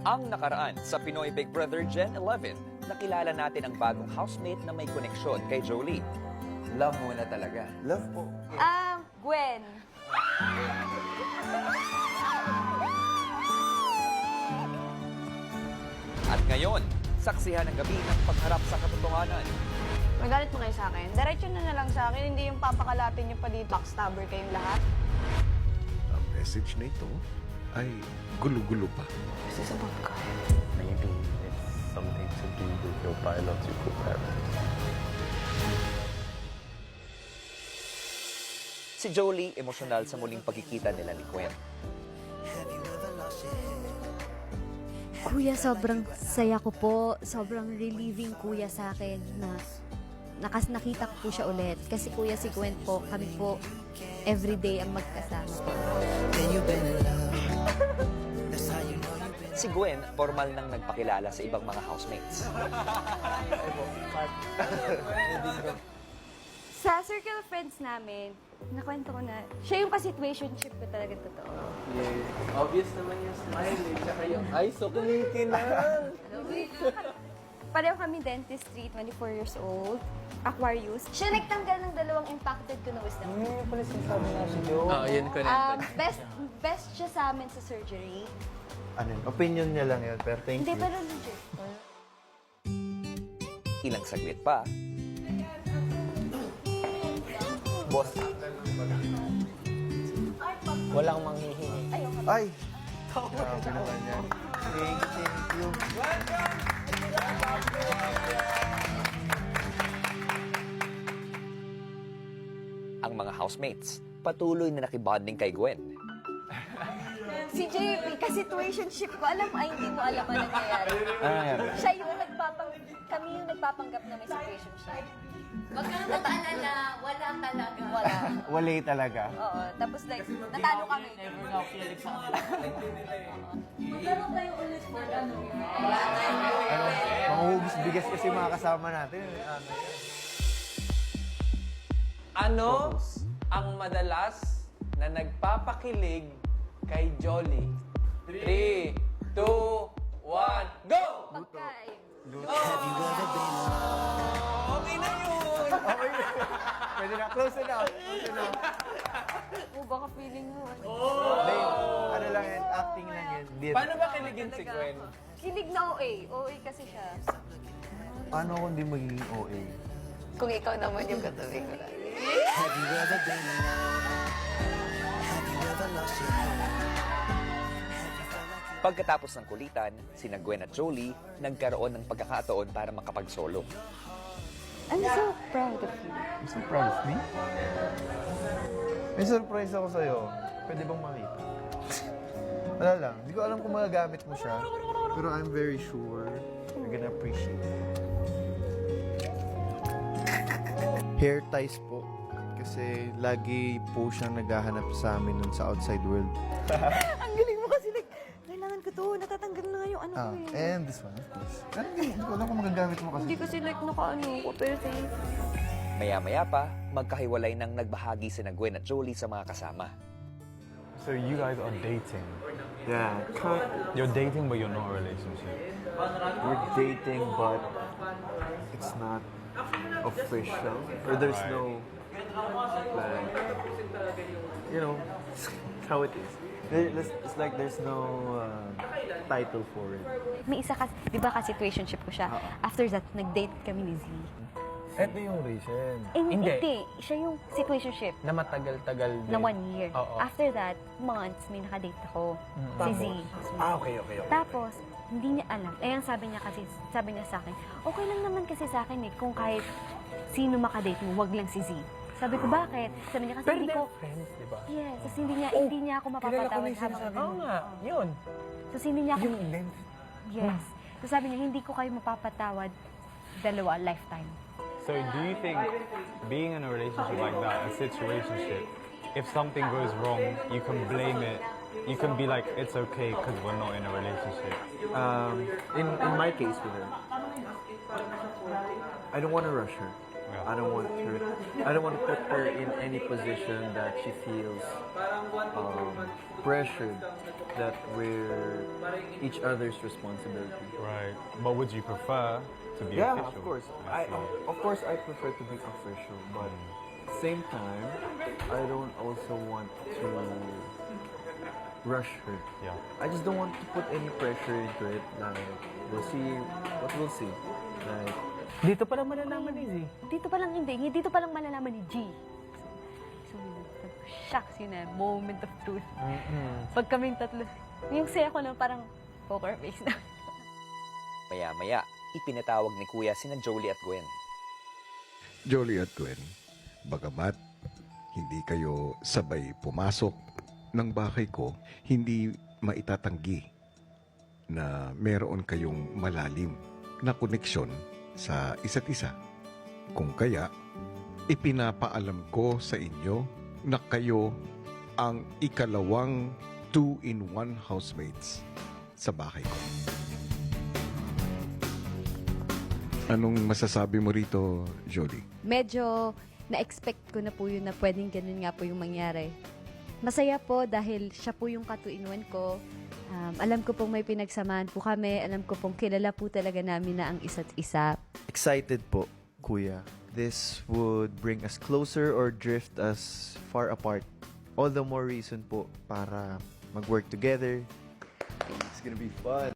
Ang nakaraan sa Pinoy Big Brother Gen 11, nakilala natin ang bagong housemate na may koneksyon kay Jolie. Love mo na talaga. Love po. Gwen. At ngayon, saksihan ang gabi ng pagharap sa katotohanan. Magalit mo kayo sa akin. Diretso na lang sa akin, hindi yung papakalatin niyo pa dito. Backstabber kayong lahat. Ang message na ito ay gulo-gulo pa. Is this about Kyle? Maybe it's something to do with your biological parents. Si Jolie, emosyonal sa muling pagkikita nila ni Gwen. Kuya, sobrang saya ko po. Sobrang relieving, kuya, sa akin na nakita ko po siya ulit. Kasi kuya, si Gwen po, kami po everyday ang magkasama. Si Gwen, formal nang nagpakilala sa ibang mga housemates. Sa circle of friends namin, nakwento ko na, siya yung ka-situationship ko talaga totoo. Yeah. Obvious naman yung smile eh. Tsaka yung eyes, so kumikin lang. Pareho kami dentistry, 24 years old, Aquarius. Siya nagtanggal ng dalawang impacted ko na wisdom. Yung pala sinasabi nga si Joe. Oo, yun ko na. Best siya sa amin sa surgery. Ano yun? Opinion niya lang yun, pero thank Hindi, you. pero legit. Ilang saglit pa, Boss. Walang manghihingi. Ay! Grabe naman yan. Thank you. ang mga housemates patuloy na nakibonding kay Gwen. Si JP, ka-situationship ko, alam mo, ay hindi mo alam ang nangyayari. Siya yung kami yung nagpapanggap na may situationship. Wag kang mag-alala, wala talaga. Wala. Walay talaga. Oo, tapos like, natalo kami. Magkaroon tayo ulit for ano. Manghuhugis bigas kasi mga kasama natin. Ano ang madalas na nagpapakilig kay Jolie? 3, 2, 1, go! Pagkain. Okay na yun! Pwede na, close enough. Baka feeling mo. Babe, ano lang yan, acting lang yan. Paano ba kiligin si Gwen? Kilig na OA. OA kasi siya. Paano kung di magiging OA? Kung ikaw naman yung katabi ko lang. Pagkatapos ng kulitan, sina Gwen at Jolie nagkaroon ng pagkakataon para makapagsolo. I'm so proud of you. I'm so proud of me. May surprise ako sa'yo. Pwede bang makita? Wala lang. Hindi ko alam kung magagamit mo siya. Pero I'm very sure you're gonna appreciate it. Hair ties po. Kasi lagi po siyang naghahanap sa amin nun sa outside world. Ang galing mo kasi kailangan ko to. Natatanggal na nga yung ano ko eh. And this one, of course. Pero hindi ko alam kung magagamit mo kasi. Hindi kasi nakaano ko, pero safe. Maya-maya pa, magkahiwalay nang nagbahagi sina Gwen at Jolie sa mga kasama. So you guys are dating. Yeah. You're dating but you're not in a relationship. We're dating, but it's not official. Or there's no, like, you know, how it is. It's like there's no title for it. May isa kasi, di ba ka-situationship ko siya? After that, nag-date kami ni Z. Ito yung reason. Hindi. Siya yung situationship Na matagal-tagal din. na 1 year. Oo. After that, months, may nakadate ako. Si Z. Okay. Tapos, hindi niya alam. Eh, ang sabi niya sa akin, okay lang naman kasi sa akin eh, kung kahit sino makadate mo, wag lang si Z. Sabi ko, bakit? Sabi niya kasi Pero hindi ko... they're friends, di ba? Yes, tapos hindi niya ako Kilala ko na mapapatawad yung sinasabi mo. Oo nga, yun. Tapos hindi niya ako... Yung length. Yes. So sabi niya, hindi ko kayo mapapatawad dalawa, lifetime. So do you think being in a relationship like that, a situationship, if something goes wrong, you can blame it, you can be like, it's okay because we're not in a relationship? In my case with her, I don't want to rush her. I don't want to put her in any position that she feels pressured that we're each other's responsibility. Right. But would you prefer to be Yeah, official? of course. I see. Of course I prefer to be official, but same time I don't also want to rush her. Yeah. I just don't want to put any pressure into it. Like, we'll see what we'll see. Like, Dito pa lang malalaman ni Z. Dito pa lang hindi. Dito pa lang malalaman ni G. So, shocks yun eh. Moment of truth. Pag kaming tatlo, yung saya ko na parang poker face na. Maya-maya, ipinatawag ni Kuya sina Jolie at Gwen. Jolie at Gwen, bagamat hindi kayo sabay pumasok ng bahay ko, hindi maitatanggi na meron kayong malalim na koneksyon sa isa't isa. Kung kaya, ipinapaalam ko sa inyo na kayo ang ikalawang 2-in-1 housemates sa bahay ko. Anong masasabi mo rito, Jolie? Medyo na-expect ko na po yun na pwedeng ganun nga po yung mangyari. Masaya po dahil siya po yung katuinuan ko. Alam ko pong may pinagsamahan po kami. Alam ko pong kilala po talaga namin na ang isa't isa. excited po, Kuya. This would bring us closer or drift us far apart. All the more reason po para mag-work together. It's gonna be fun.